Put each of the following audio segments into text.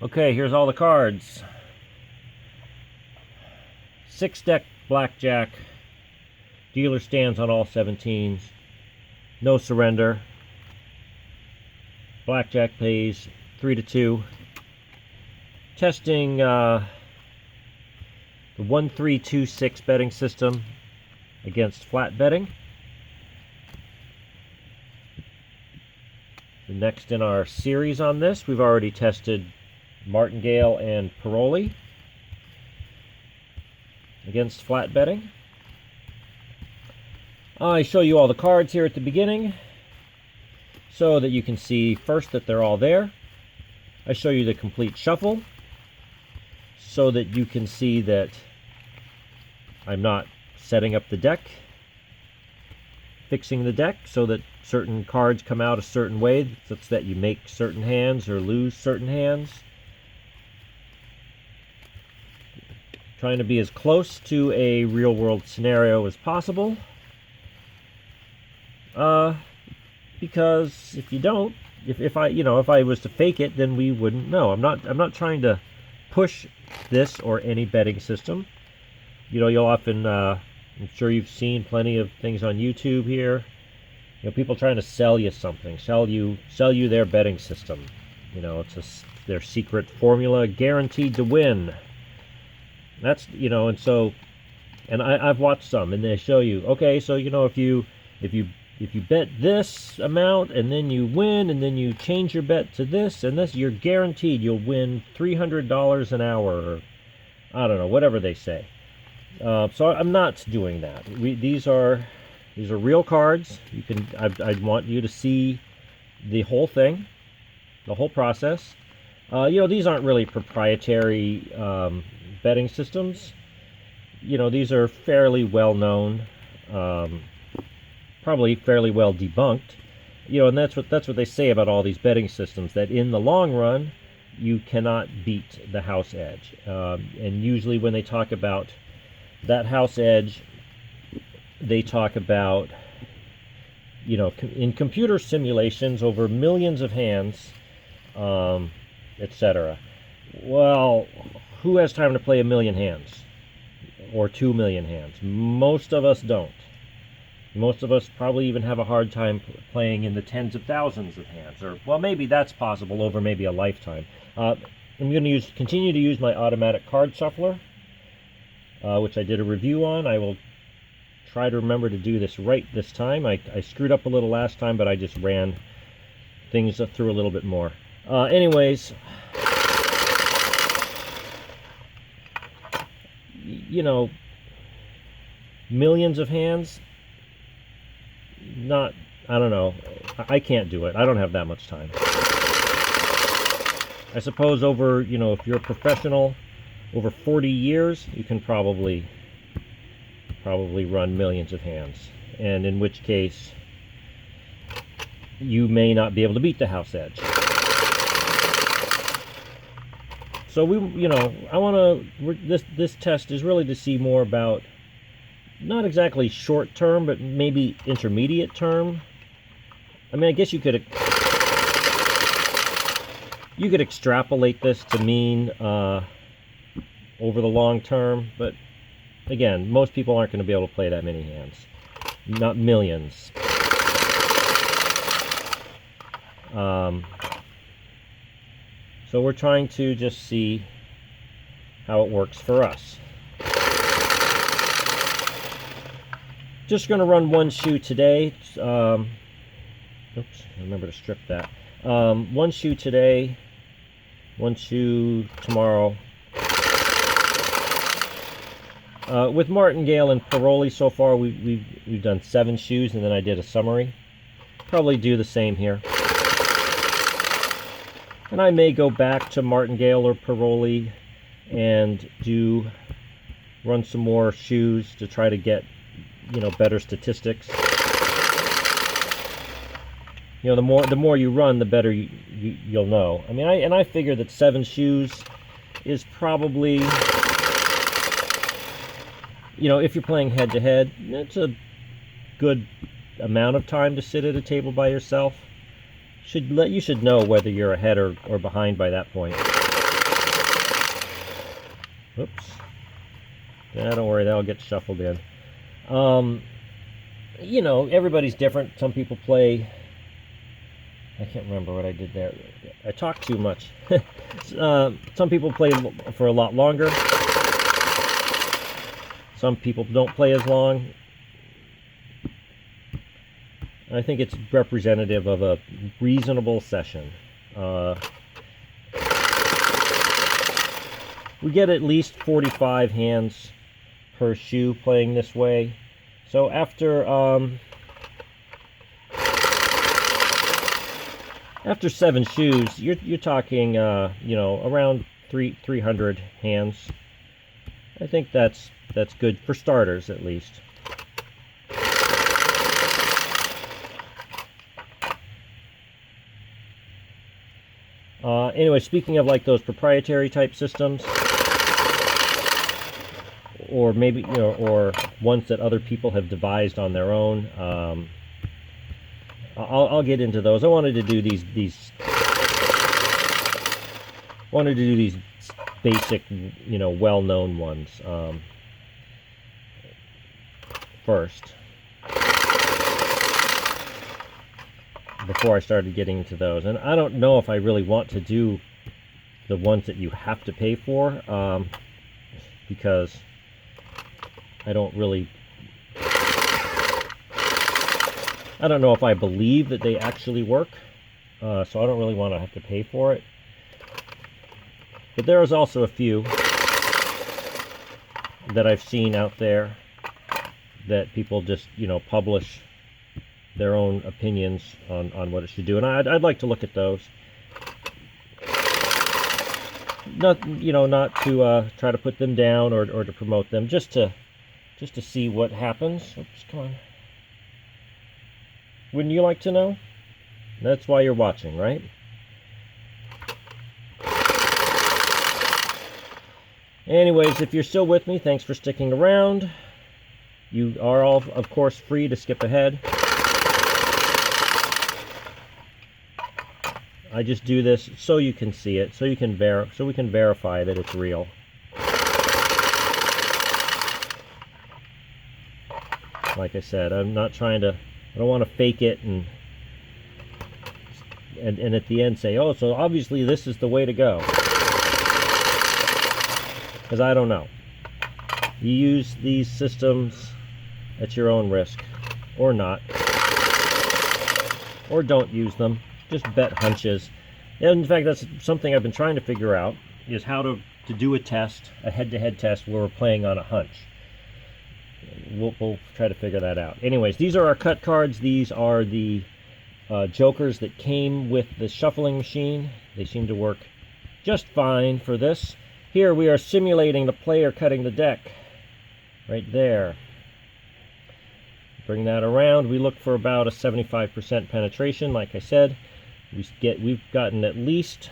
Okay, here's all the cards. 6-deck Blackjack. Dealer stands on all 17s. No surrender. Blackjack pays 3-2. Testing the 1-3-2-6 betting system against flat betting. The next in our series on this, we've already tested Martingale and Paroli against flat betting. I show you all the cards here at the beginning so that you can see first that they're all there. I show you the complete shuffle so that you can see that I'm not setting up the deck, fixing the deck so that certain cards come out a certain way, such that you make certain hands or lose certain hands. Trying to be as close to a real-world scenario as possible. Because if you don't, if I was to fake it, then we wouldn't know. I'm not trying to push this or any betting system. You'll often, I'm sure you've seen plenty of things on YouTube here. People trying to sell you something, sell you their betting system. It's their secret formula, guaranteed to win. That's and I've watched some, and they show you, okay, so if you bet this amount and then you win and then you change your bet to this and this, you're guaranteed you'll win $300 an hour, or I don't know, whatever they say. So I'm not doing that. These are real cards. I'd want you to see the whole thing, the whole process. These aren't really proprietary betting systems. These are fairly well known, probably fairly well debunked. And that's what they say about all these betting systems, that in the long run you cannot beat the house edge. And usually when they talk about that house edge, they talk about, in computer simulations over millions of hands, etc. Well, who has time to play 1,000,000 hands or 2,000,000 hands? Most of us don't. Most of us probably even have a hard time playing in the tens of thousands of hands, or well, maybe that's possible over maybe a lifetime. I'm going to continue to use my automatic card shuffler, which I did a review on. I will try to remember to do this right this time. I screwed up a little last time, but I just ran things through a little bit more. Anyways, millions of hands, I don't know. I can't do it. I don't have that much time. I suppose over, if you're a professional, over 40 years, you can probably run millions of hands. And in which case, you may not be able to beat the house edge. So this test is really to see more about, not exactly short term, but maybe intermediate term. I mean, I guess you could extrapolate this to mean over the long term, but again, most people aren't going to be able to play that many hands, not millions. So we're trying to just see how it works for us. Just going to run one shoe today. Oops, remember to strip that. One shoe today, one shoe tomorrow. With Martingale and Paroli so far, we've done 7 shoes, and then I did a summary. Probably do the same here. And I may go back to Martingale or Paroli and run some more shoes to try to get, better statistics. The more you run, the better you'll know. I mean, I figure that 7 shoes is probably, if you're playing head to head, it's a good amount of time to sit at a table by yourself. You should know whether you're ahead or behind by that point. Oops. Yeah, don't worry, that'll get shuffled in. You know, everybody's different. Some people play... I can't remember what I did there. I talk too much. Some people play for a lot longer. Some people don't play as long. I think it's representative of a reasonable session. We get at least 45 hands per shoe playing this way. So after 7 shoes, you're talking you know, around 300 hands. I think that's good for starters, at least. Anyway, speaking of like those proprietary type systems, or maybe, you know, or ones that other people have devised on their own, I'll get into those. I wanted to do these basic, you know, well-known ones first, before I started getting into those. And I don't know if I really want to do the ones that you have to pay for, because I don't know if I believe that they actually work, so I don't really want to have to pay for it. But there is also a few that I've seen out there that people just, you know, publish their own opinions on what it should do, and I'd like to look at those. Not, you know, not to try to put them down or to promote them, just to see what happens. Oops, come on. Wouldn't you like to know? That's why you're watching, right? Anyways, if you're still with me, thanks for sticking around. You are all, of course, free to skip ahead. I just do this so you can see it, so we can verify that it's real. Like I said, I'm not trying to, I don't want to fake it and at the end say, oh, so obviously this is the way to go. Because I don't know. You use these systems at your own risk, or not, or don't use them. Just bet hunches. And in fact, that's something I've been trying to figure out, is how to do a test, a head-to-head test where we're playing on a hunch. We'll try to figure that out. Anyways, these are our cut cards. These are the jokers that came with the shuffling machine. They seem to work just fine for this. Here we are simulating the player cutting the deck. Right there. Bring that around. We look for about a 75% penetration, like I said. We've gotten at least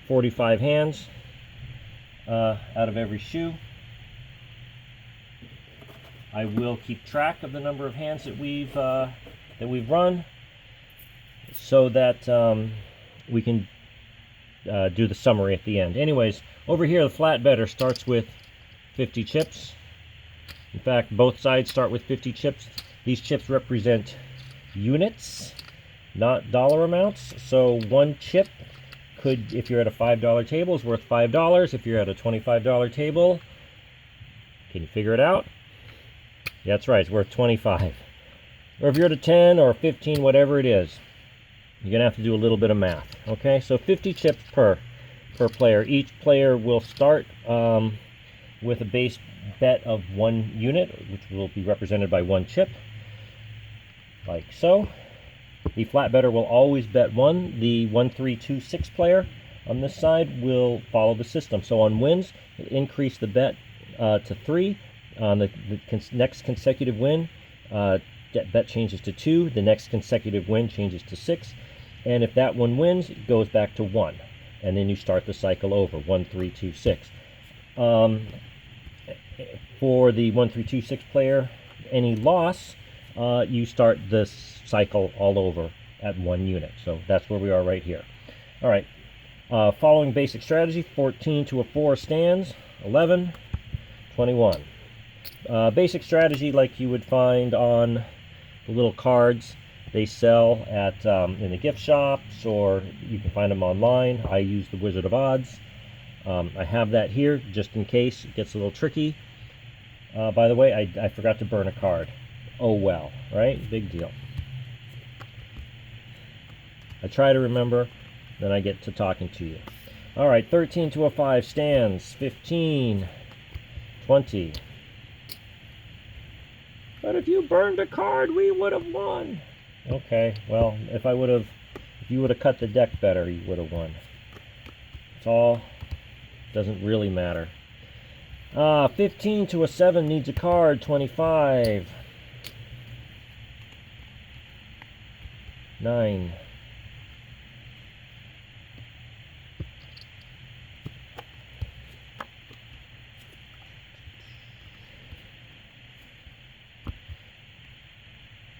45 hands out of every shoe. I will keep track of the number of hands that we've run, so that we can do the summary at the end. Anyways, over here the flat better starts with 50 chips. In fact, both sides start with 50 chips. These chips represent units, not dollar amounts. So one chip could, if you're at a $5 table, is worth $5. If you're at a $25 table, can you figure it out? Yeah, that's right, it's worth 25. Or if you're at a 10 or 15, whatever it is, you're gonna have to do a little bit of math. Okay, so 50 chips per player. Each player will start with a base bet of 1 unit, which will be represented by 1 chip, like so. The flat better will always bet 1. The 1, 3, 2, 6 player on this side will follow the system. So on wins, it'll increase the bet to 3. On the next consecutive win, bet changes to 2. The next consecutive win changes to 6. And if that one wins, it goes back to 1. And then you start the cycle over, 1, 3, 2, 6. For the 1, 3, 2, 6 player, any loss, you start this cycle all over at 1 unit. So that's where we are right here. All right, Following basic strategy, 14 to a 4 stands, 11, 21. Basic strategy like you would find on the little cards they sell at in the gift shops, or you can find them online. I use the Wizard of Odds. I have that here just in case it gets a little tricky. By the way, I forgot to burn a card. Oh well, right? Big deal. I try to remember, then I get to talking to you. All right, 13 to a 5 stands, 15, 20. But if you burned a card, we would have won. Okay, well, if you would have cut the deck better, you would have won. It's all, doesn't really matter. 15 to a 7 needs a card, 25. 9.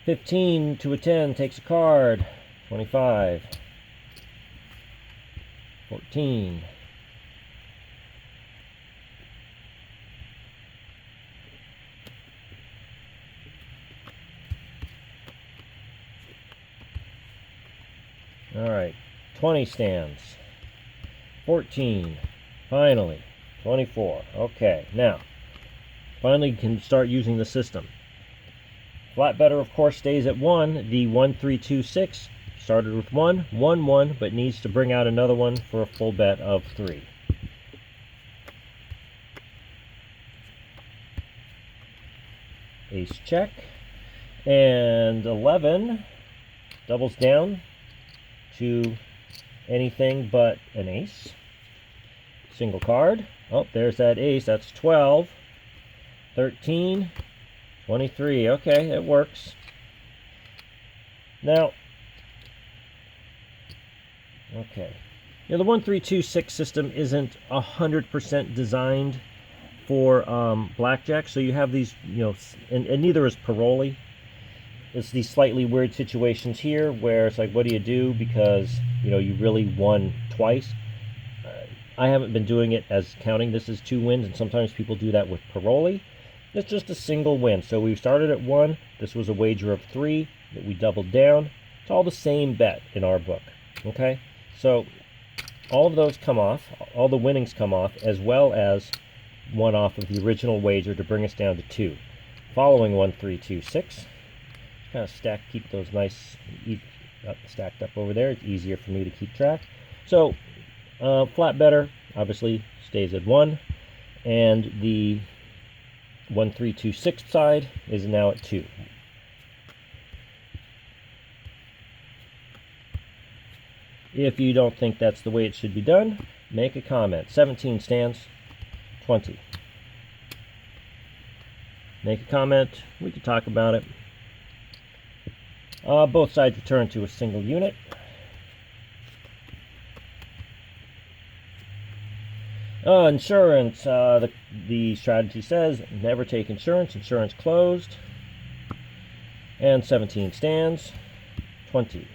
15 to a 10 takes a card, 25. 14. 20 stands. 14. Finally. 24. Okay, now, finally you can start using the system. Flat better, of course, stays at 1. The 1, 3, 2, 6 started with 1, 1, 1, but needs to bring out another one for a full bet of 3. Ace check. And 11 doubles down to anything but an ace. Single card. Oh, there's that ace. That's 12. 13. 23. Okay, it works. Now, okay. Now, the 1, 3, 2, 6 system isn't 100% designed for blackjack, so you have these, and neither is Paroli. It's these slightly weird situations here where it's like, what do you do because, you really won twice. I haven't been doing it as counting this as 2 wins, and sometimes people do that with Paroli. It's just a single win. So we started at 1. This was a wager of 3 that we doubled down. It's all the same bet in our book. Okay? So all of those come off. All the winnings come off, as well as one off of the original wager to bring us down to 2. Following 1, 3, 2, 6. Kind of keep those nice stacked up over there. It's easier for me to keep track. So flat better obviously stays at 1, and the 1, 3, 2, 6 side is now at 2. If you don't think that's the way it should be done, make a comment. 17 stands, 20. Make a comment. We can talk about it. Both sides return to a single unit. Insurance. The strategy says never take insurance. Insurance closed. And 17 stands. 20.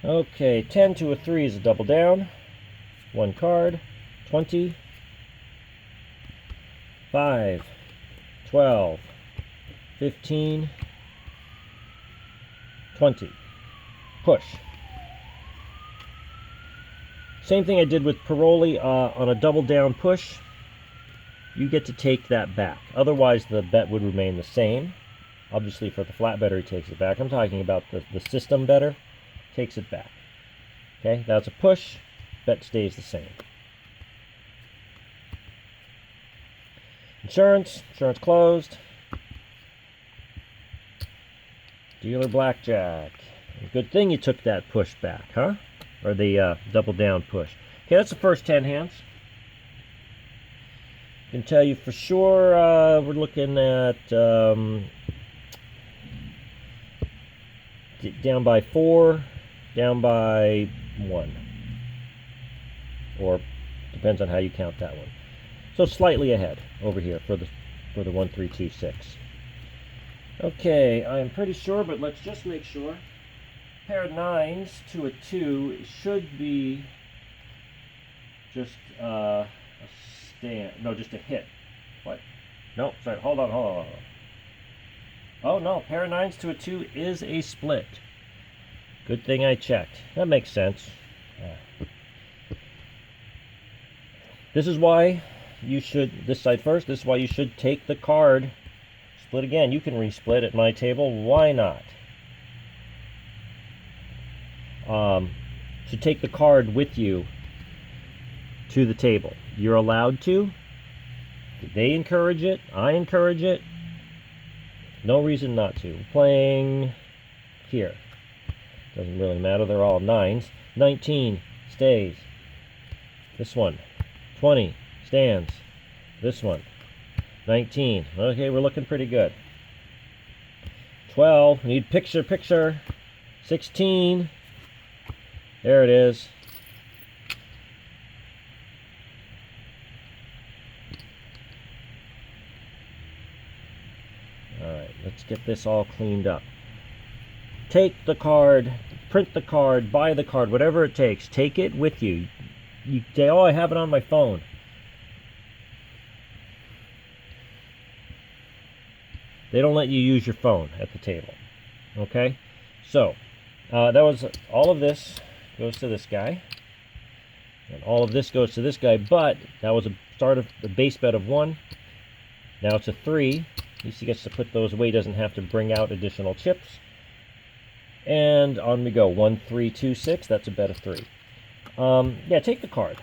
Okay, 10 to a 3 is a double down. 1 card. 20. 5. 12, 15, 20. Push. Same thing I did with Paroli. On a double down push, you get to take that back. Otherwise, the bet would remain the same. Obviously, for the flat better, he takes it back. I'm talking about the system better. Takes it back. Okay, that's a push. Bet stays the same. Insurance closed. Dealer blackjack. Good thing you took that push back, huh? Or the double down push. Okay, that's the first 10 hands. I can tell you for sure we're looking at down by 4, down by 1. Or depends on how you count that one. So slightly ahead over here for the 1, 3, 2, 6. Okay, I'm pretty sure, but let's just make sure. Pair of 9s to a 2 should be just a stand. No, just a hit. What? No, sorry. Hold on. Oh no, pair of 9s to a 2 is a split. Good thing I checked. That makes sense. This is why you should, this side first, this is why you should take the card. Split again. You can resplit at my table. Why not? To take the card with you to the table. You're allowed to. They encourage it. I encourage it. No reason not to. Playing here. Doesn't really matter. They're all 9s. 19 stays. This one. 20 stands. This one. 19. Okay, we're looking pretty good. 12. Need picture. 16. There it is. Alright, let's get this all cleaned up. Take the card, print the card, buy the card, whatever it takes. Take it with you. You say, oh, I have it on my phone. They don't let you use your phone at the table. Okay? So, that was all of this goes to this guy. And all of this goes to this guy, but that was a start of the base bet of 1. Now it's a 3. At least he gets to put those away. He doesn't have to bring out additional chips. And on we go. 1, 3, 2, 6. That's a bet of 3. Yeah, take the card.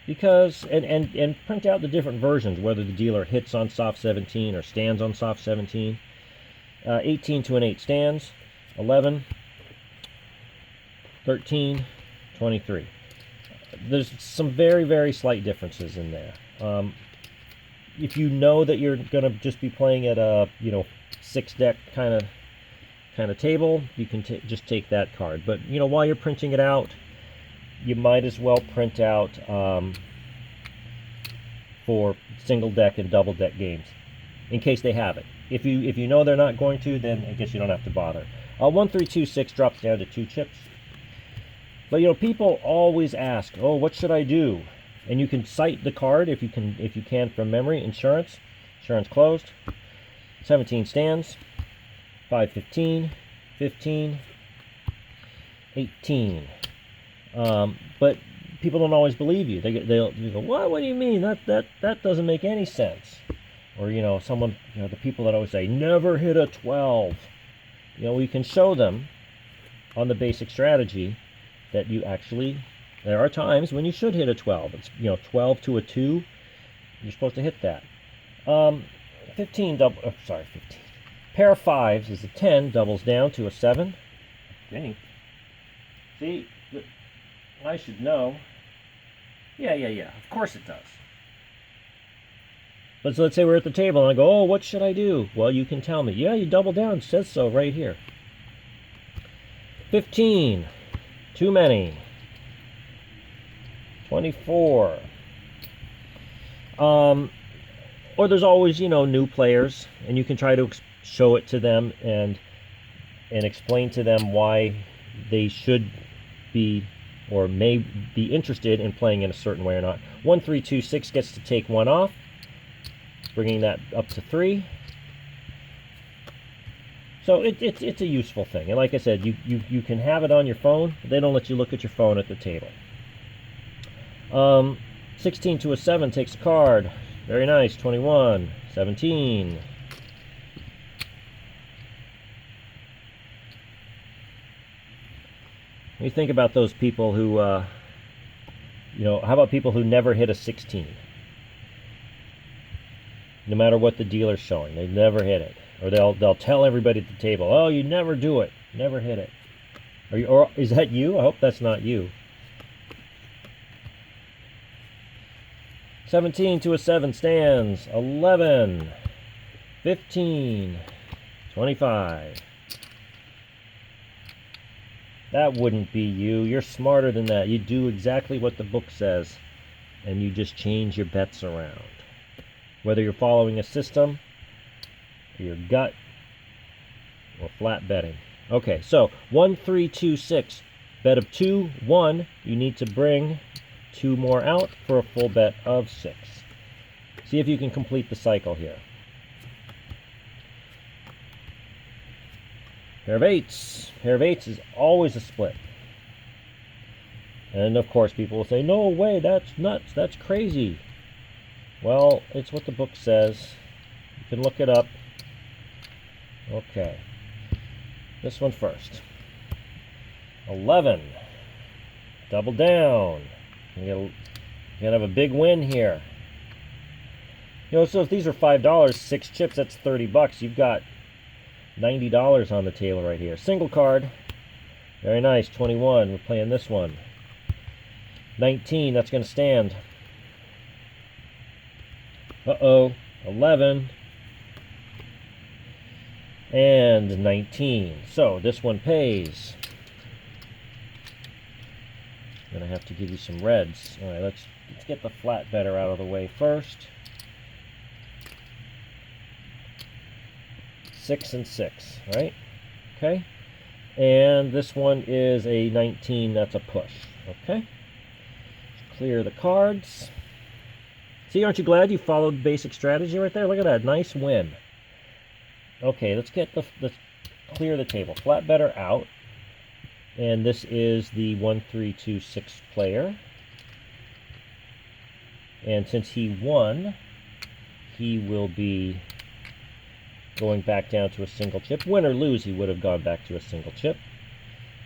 Because, and print out the different versions, whether the dealer hits on soft 17 or stands on soft 17. 18 to an 8 stands. 11. 13, 23. There's some very, very slight differences in there. If you know that you're going to just be playing at a 6-deck kind of table, you can just take that card. But while you're printing it out, you might as well print out for single deck and double deck games in case they have it. If you know they're not going to, then I guess you don't have to bother. 1, 3, 2, 6 drops down to 2 chips. But people always ask, oh, what should I do? And you can cite the card if you can from memory. Insurance closed. 17 stands. 5, 15, 15, 18. But people don't always believe you. They'll go, what do you mean? That doesn't make any sense. Or someone, the people that always say never hit a 12. We can show them on the basic strategy that there are times when you should hit a 12. It's 12 to a 2. You're supposed to hit that. 15. Pair of 5s is a 10, doubles down to a 7. Okay. See, I should know. Yeah. Of course it does. But so let's say we're at the table and I go, oh, what should I do? Well, you can tell me. Yeah, you double down. It says so right here. 15. Too many. 24. Or there's always, new players, and you can try to show it to them and explain to them why they should be or may be interested in playing in a certain way or not. 1, 3, 2, 6 gets to take 1 off, bringing that up to 3. So it's a useful thing. And like I said, you can have it on your phone, but they don't let you look at your phone at the table. 16 to a 7 takes a card. Very nice. 21. 17. You think about those people who, how about people who never hit a 16? No matter what the dealer's showing, they never hit it. Or they'll tell everybody at the table, oh, you never do it, never hit it. Or is that you? I hope that's not you. 17 to a 7 stands. 11, 15, 25. That wouldn't be you. You're smarter than that. You do exactly what the book says. and you just change your bets around. Whether you're following a system, your gut, or flat betting. Okay, so 1, 3, 2, 6. Bet of 2, 1. You need to bring 2 more out for a full bet of 6. See if you can complete the cycle here. Pair of 8s. Pair of 8s is always a split. And of course people will say, no way, that's nuts, that's crazy. Well, it's what the book says. You can look it up. Okay. This one first. 11. Double down. You're gonna have a big win here. You know, so if these are $5, 6 chips, that's $30. You've got $90 on the table right here. Single card. Very nice. 21. We're playing this one. 19. That's going to stand. Uh-oh. 11. And 19. So this one pays. I'm going to have to give you some reds. All right, let's get the flat better out of the way first. 6 and 6, right? Okay. And this one is a 19. That's a push. Okay. Clear the cards. See, aren't you glad you followed basic strategy right there? Look at that. Nice win. Okay, let's clear the table. Flat better out. And this is the 1, 3, 2, 6 player. And since he won, he will be going back down to a single chip. Win or lose, he would have gone back to a single chip.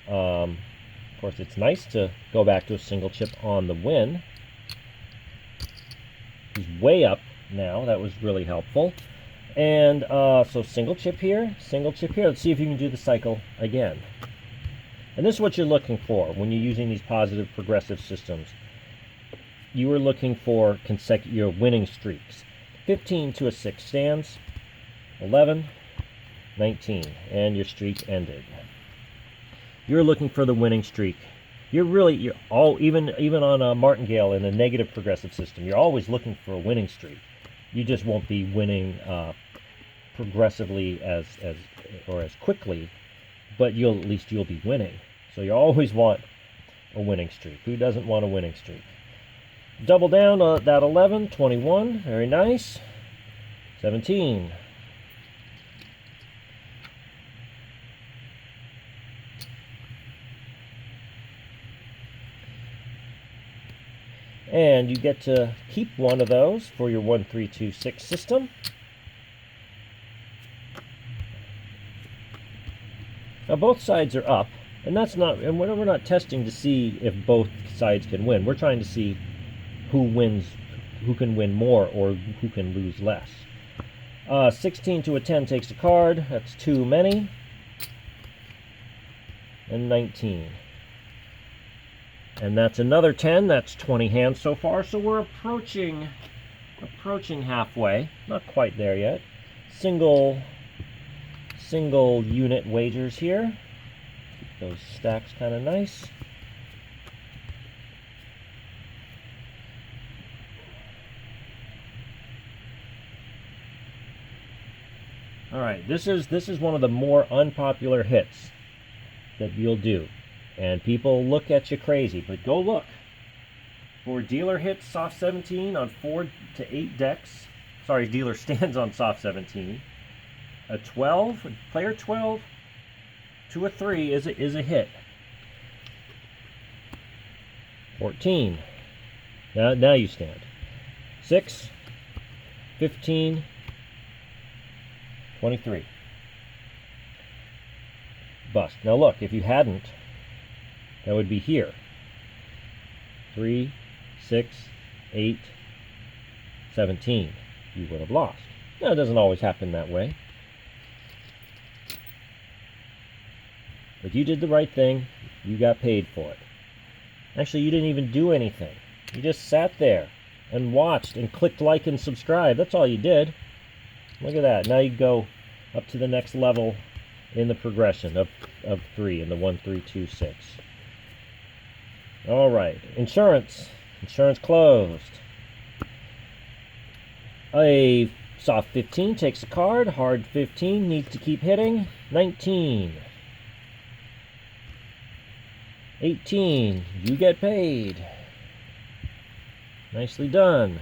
Of course, it's nice to go back to a single chip on the win. He's way up now. That was really helpful. And so single chip here, single chip here. Let's see if you can do the cycle again. And this is what you're looking for when you're using these positive progressive systems. You are looking for consecutive winning streaks. 15 to a 6 stands. 11, 19, and your streak ended. You're looking for the winning streak. You're all even on a martingale in a negative progressive system. You're always looking for a winning streak. You just won't be winning progressively as quickly, but at least you'll be winning. So you always want a winning streak. Who doesn't want a winning streak? Double down that 11, 21, very nice. 17. And you get to keep one of those for your 1, 3, 2, 6 system. Now both sides are up, and we're not testing to see if both sides can win. We're trying to see who can win more or who can lose less. 16 to a 10 takes a card. That's too many. And 19. And that's another 10. That's 20 hands so far. So we're approaching halfway. Not quite there yet. Single unit wagers here. Keep those stacks kind of nice. All right, this is one of the more unpopular hits that you'll do. And people look at you crazy, but go look. For dealer hits soft 17 on 4 to 8 decks. Sorry, dealer stands on soft 17. A 12, player 12 to a 3 is a hit. 14. Now you stand. 6, 15, 23. Bust. Now look, if you hadn't, that would be here. 3, 6, 8, 17. You would have lost. Now, it doesn't always happen that way. But you did the right thing. You got paid for it. Actually, you didn't even do anything. You just sat there and watched and clicked like and subscribe. That's all you did. Look at that. Now you go up to the next level in the progression of 3 in the 1, 3, 2, 6. All right. Insurance. Insurance closed. A soft 15 takes a card. Hard 15 needs to keep hitting. 19. 18. You get paid. Nicely done.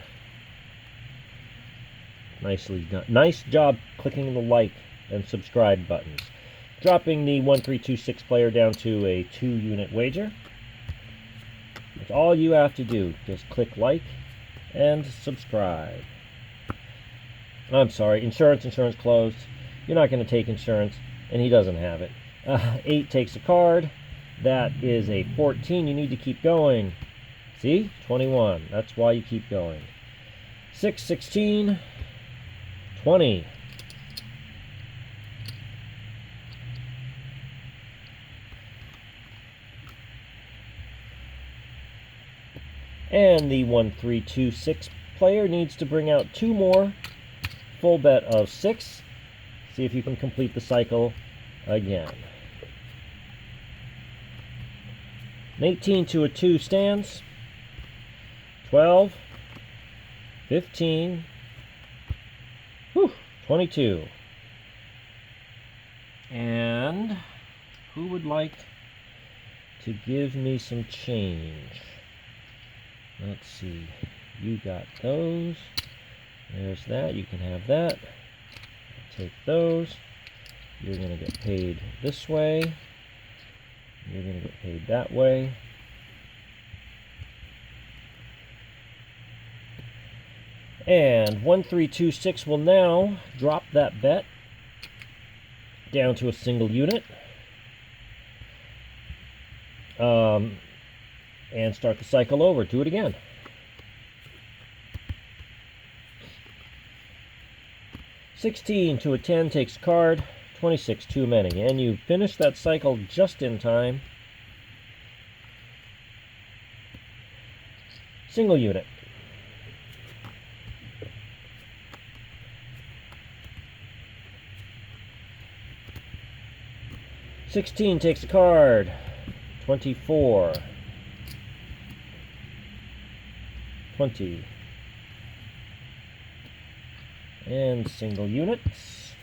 Nicely done. Nice job clicking the like and subscribe buttons. Dropping the 1326 player down to a 2-unit wager. That's all you have to do. Just click like and subscribe. I'm sorry, insurance closed. You're not going to take insurance, and he doesn't have it. 8 takes a card. That is a 14. You need to keep going. See? 21. That's why you keep going. 6, 16, 20. And the 1326 player needs to bring out 2 more. Full bet of 6. See if you can complete the cycle again. An 18 to a 2 stands. 12. 15. 22. And who would like to give me some change? Let's see. You got those. There's that. You can have that. I'll take those. You're going to get paid this way. You're going to get paid that way. And 1326 will now drop that bet down to a single unit. And start the cycle over. Do it again. $16 to a 10 takes a card. 26 too many. And you finish that cycle just in time. Single unit. $16 takes a card. 24. 20. And single units.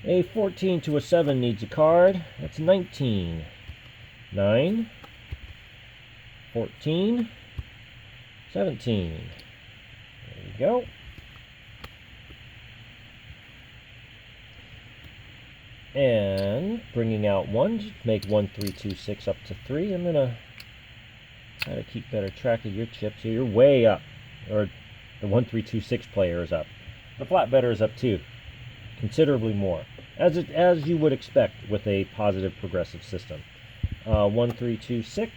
A 14 to a 7 needs a card. That's 19. 9. 14. 17. There you go. And bringing out 1 to make 1326 up to 3. I'm going to try to keep better track of your chips. So you're way up. Or the 1326 player is up. The flat better is up too. Considerably more. As you would expect with a positive progressive system. 1326.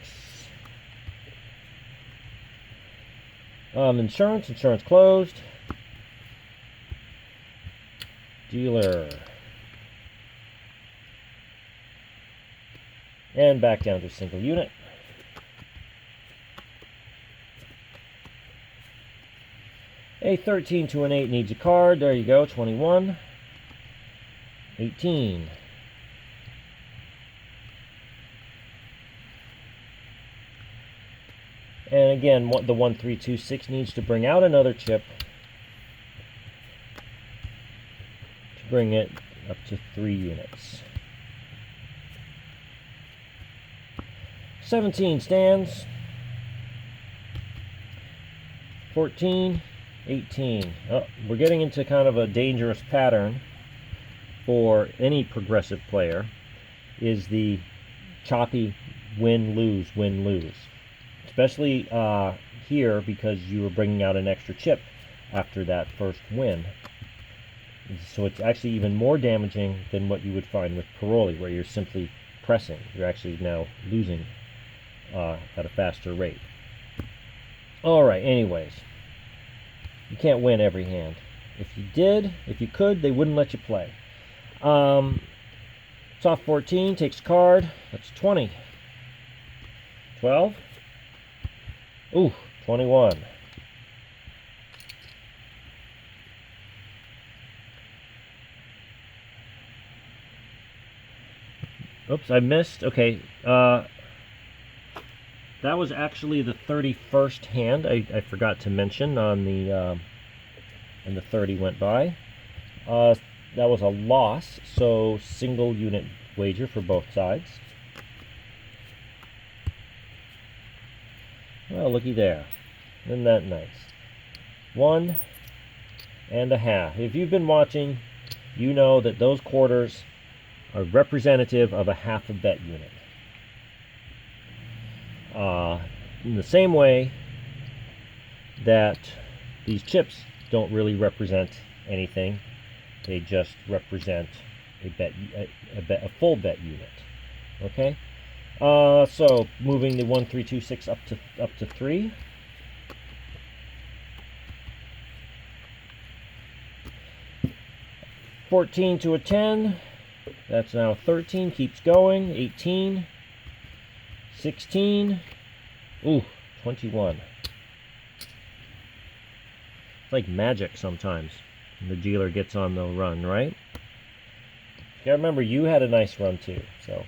Insurance closed. Dealer. And back down to a single unit. A 13 to an 8 needs a card. There you go, 21. 18. And again, the 1326 needs to bring out another chip to bring it up to 3 units. 17 stands. 14. 18. Oh, we're getting into kind of a dangerous pattern for any progressive player, is the choppy win-lose, win-lose. Especially here, because you were bringing out an extra chip after that first win. So it's actually even more damaging than what you would find with Paroli, where you're simply pressing. You're actually now losing at a faster rate. Alright, anyways. You can't win every hand. If you could, they wouldn't let you play. Soft 14 takes a card. That's 20. 12. Ooh, 21. Oops, I missed. Okay. That was actually the 31st hand. I forgot to mention on the and the 30 went by. That was a loss, so single unit wager for both sides. Well, looky there. Isn't that nice? 1.5. If you've been watching, you know that those quarters are representative of a half a bet unit. In the same way that these chips don't really represent anything, they just represent a full bet unit. Okay, so moving the 1, 3, 2, 6 up to 3. $14 to a 10. That's now 13. Keeps going. 18. 16. Ooh, 21. It's like magic sometimes when the dealer gets on the run, right? You gotta remember, you had a nice run too, so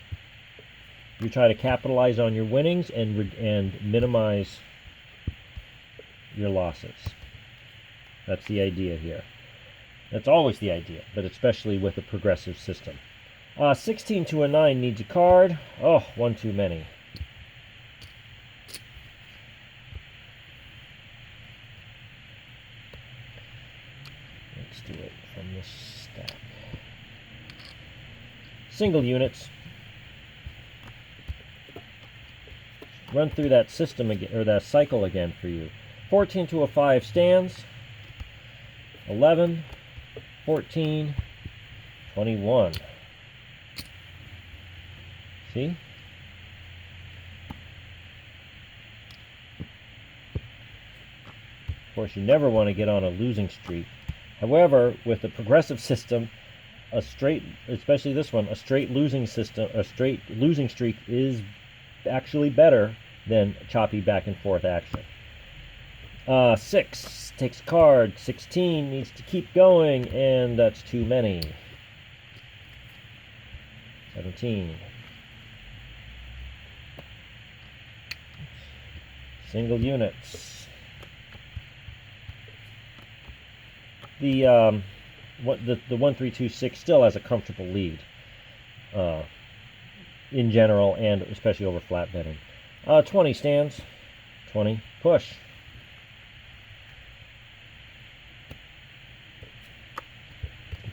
you try to capitalize on your winnings and minimize your losses. That's the idea here. That's always the idea, but especially with a progressive system. 16 to a 9 needs a card. Oh, one too many. Let's do it from this stack. Single units. Run through that system again, or that cycle again for you. 14 to a 5 stands. 11, 14, 21. See? Of course, you never want to get on a losing streak. However, with the progressive system, a straight, especially this one, a straight losing streak is actually better than choppy back and forth action. 6 takes a card. 16 needs to keep going, and that's too many. 17. Single units. The 1, 3, 2, 6 still has a comfortable lead in general, and especially over flat betting. 20 stands. 20 push.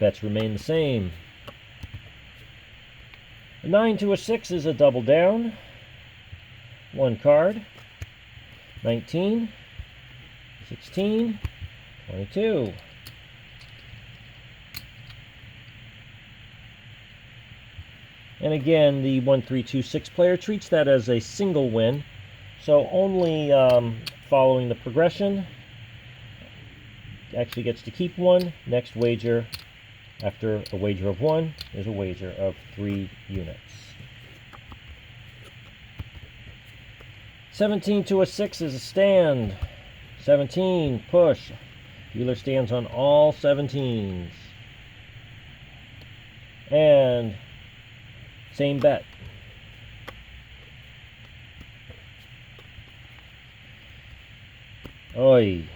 Bets remain the same. A 9 to a 6 is a double down. One card. 19, 16, 22. And again, the 1, 3, 2, 6 player treats that as a single win. So only following the progression actually gets to keep one. Next wager, after a wager of 1, is a wager of 3 units. 17 to a 6 is a stand. 17, push. Dealer stands on all 17s. And same bet. Oi.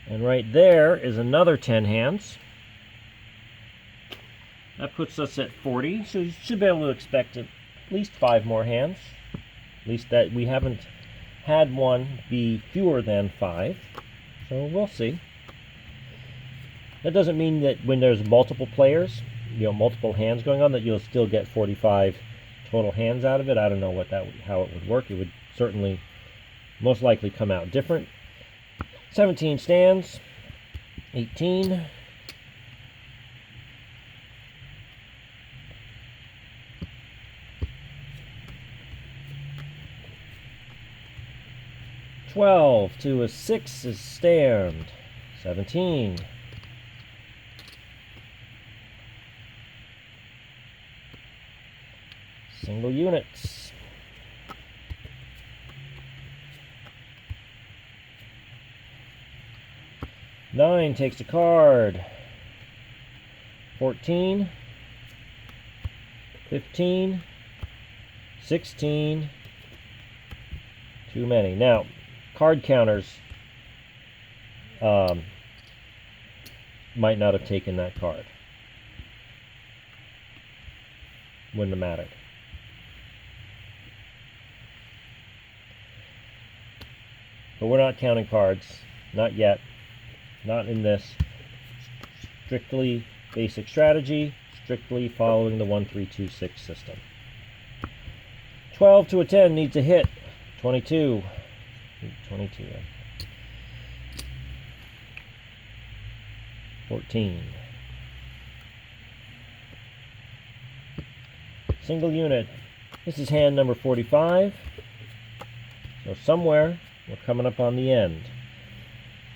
And right there is another 10 hands. That puts us at 40, so you should be able to expect at least 5 more hands. At least that we haven't had one be fewer than 5, so we'll see. That doesn't mean that when there's multiple players, multiple hands going on, that you'll still get 45 total hands out of it. I don't know how it would work. It would certainly most likely come out different. 17 stands. 18. 12 to a 6 is stand. 17. Single units. 9 takes a card. 14, 15, 16. Too many. Now, card counters might not have taken that card. Wouldn't have mattered. But we're not counting cards. Not yet. Not in this. Strictly basic strategy. Strictly following the 1, 3, 2, 6 system. 12 to a 10 needs a hit. 22. 22. 14. Single unit. This is hand number 45. So somewhere we're coming up on the end.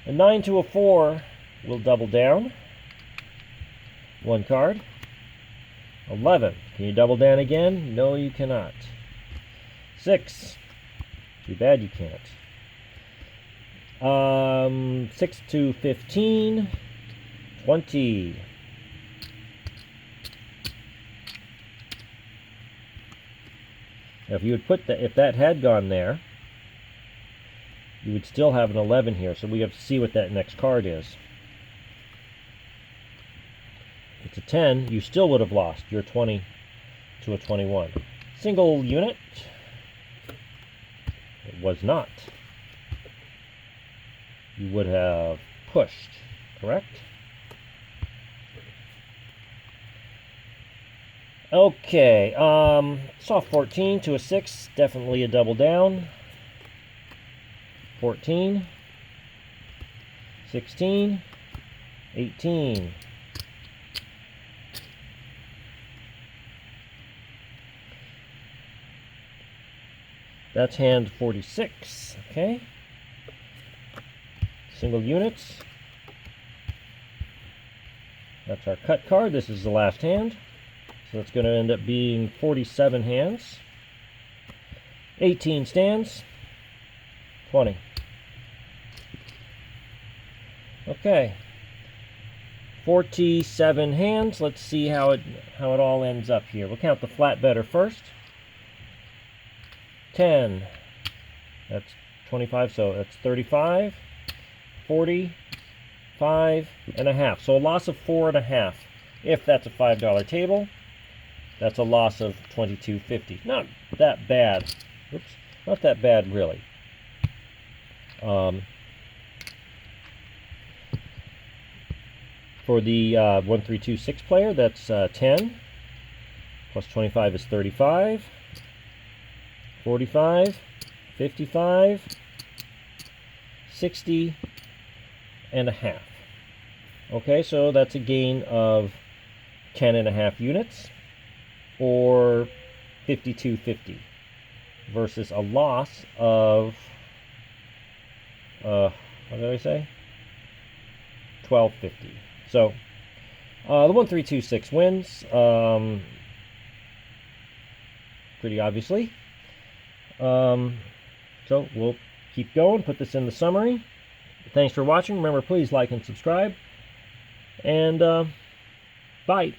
A 9 to a 4 will double down. One card. 11. Can you double down again? No, you cannot. 6. Too bad you can't. 6 to 15. 20. Now, if you would put if that had gone there, you would still have an 11 here. So we have to see what that next card is. If it's a 10, you still would have lost your 20 to a 21. Single unit. It was not. You would have pushed, correct? Okay, saw 14 to a 6, definitely a double down. 14, 16, 18. That's hand 46, okay? Single units. That's our cut card. This is the last hand. So it's going to end up being 47 hands. 18 stands. 20. Okay. 47 hands. Let's see how it all ends up here. We'll count the flat better first. 10. That's 25, so that's 35. 45 and a half. So a loss of 4.5. If that's a $5 table, that's a loss of $22.50. Not that bad. Oops, not that bad really. For the 1, 3, 2, 6 player, that's 10 plus 25 is 35. 45, 55, 60 and a half. Okay, so that's a gain of 10.5 units, or 52.50, versus a loss of what did I say? 12.50. So the 1, 3, 2, 6 wins, pretty obviously. So we'll keep going, put this in the summary. Thanks for watching. Remember, please like and subscribe. And bye.